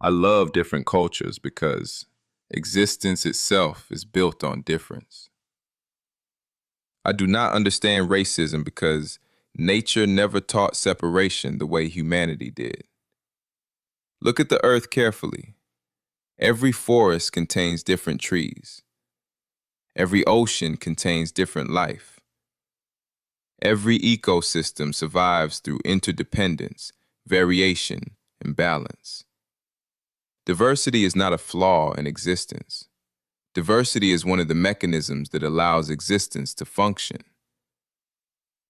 I love different cultures because existence itself is built on difference. I do not understand racism because nature never taught separation the way humanity did. Look at the earth carefully. Every forest contains different trees. Every ocean contains different life. Every ecosystem survives through interdependence, variation, and balance. Diversity is not a flaw in existence. Diversity is one of the mechanisms that allows existence to function.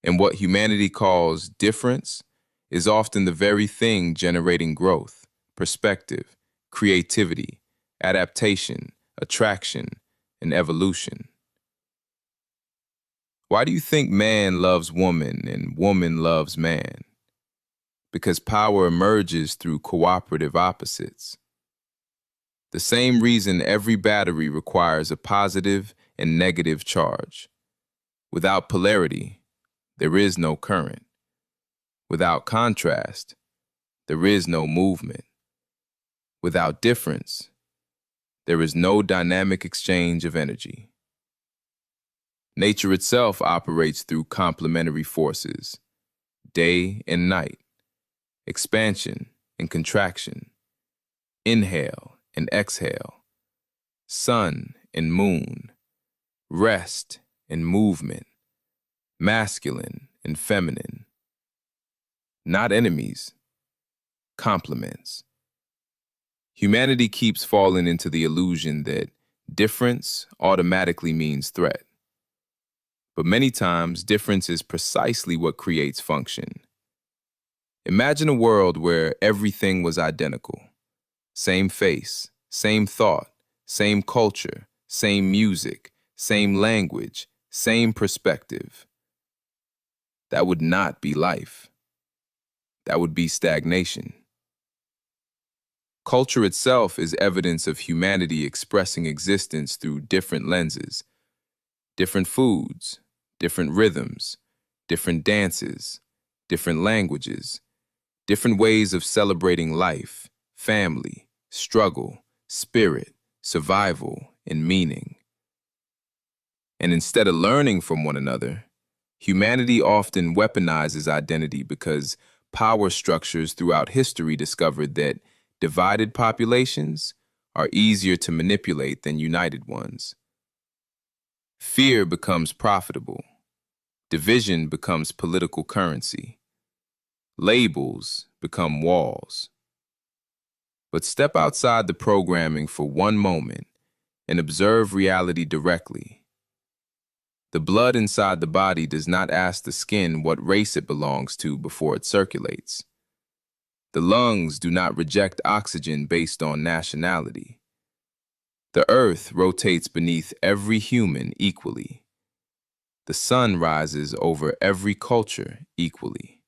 And what humanity calls difference is often the very thing generating growth, perspective, creativity, adaptation, attraction, and evolution. Why do you think man loves woman and woman loves man? Because power emerges through cooperative opposites. The same reason every battery requires a positive and negative charge. Without polarity, there is no current. Without contrast, there is no movement. Without difference, there is no dynamic exchange of energy. Nature itself operates through complementary forces, day and night, expansion and contraction, inhale and exhale, sun and moon, rest and movement, masculine and feminine. Not enemies, complements. Humanity keeps falling into the illusion that difference automatically means threat. But many times, difference is precisely what creates function. Imagine a world where everything was identical. Same face, same thought, same culture, same music, same language, same perspective. That would not be life. That would be stagnation. Culture itself is evidence of humanity expressing existence through different lenses, different foods, different rhythms, different dances, different languages, different ways of celebrating life, family, struggle, spirit, survival, and meaning. And instead of learning from one another, humanity often weaponizes identity because power structures throughout history discovered that divided populations are easier to manipulate than united ones. Fear becomes profitable. Division becomes political currency. Labels become walls. But step outside the programming for one moment and observe reality directly. The blood inside the body does not ask the skin what race it belongs to before it circulates. The lungs do not reject oxygen based on nationality. The earth rotates beneath every human equally. The sun rises over every culture equally.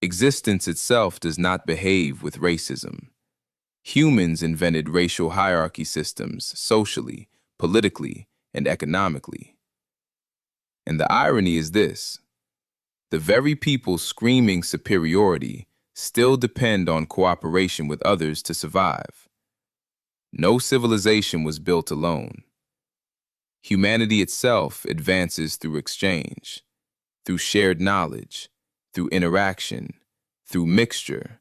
Existence itself does not behave with racism. Humans invented racial hierarchy systems socially, politically, and economically. And the irony is this: the very people screaming superiority still depend on cooperation with others to survive. No civilization was built alone. Humanity itself advances through exchange, through shared knowledge, through interaction, through mixture,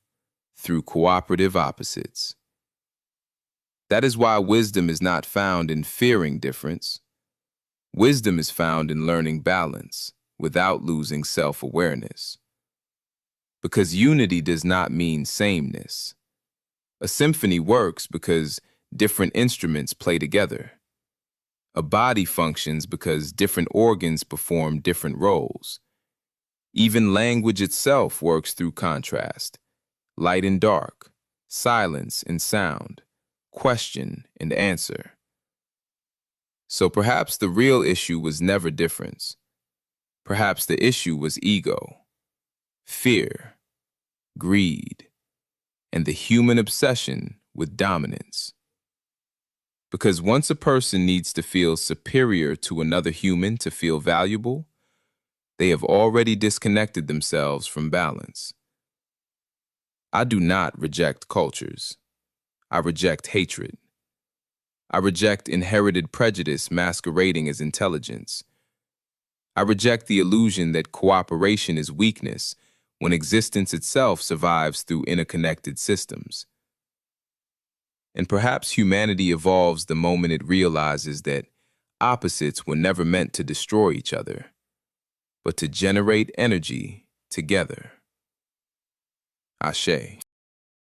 through cooperative opposites. That is why wisdom is not found in fearing difference. Wisdom is found in learning balance without losing self-awareness. Because unity does not mean sameness. A symphony works because different instruments play together. A body functions because different organs perform different roles. Even language itself works through contrast, light and dark, silence and sound, question and answer. So perhaps the real issue was never difference. Perhaps the issue was ego, fear, greed, and the human obsession with dominance. Because once a person needs to feel superior to another human to feel valuable, they have already disconnected themselves from balance. I do not reject cultures. I reject hatred. I reject inherited prejudice masquerading as intelligence. I reject the illusion that cooperation is weakness when existence itself survives through interconnected systems. And perhaps humanity evolves the moment it realizes that opposites were never meant to destroy each other, but to generate energy together. Ashe.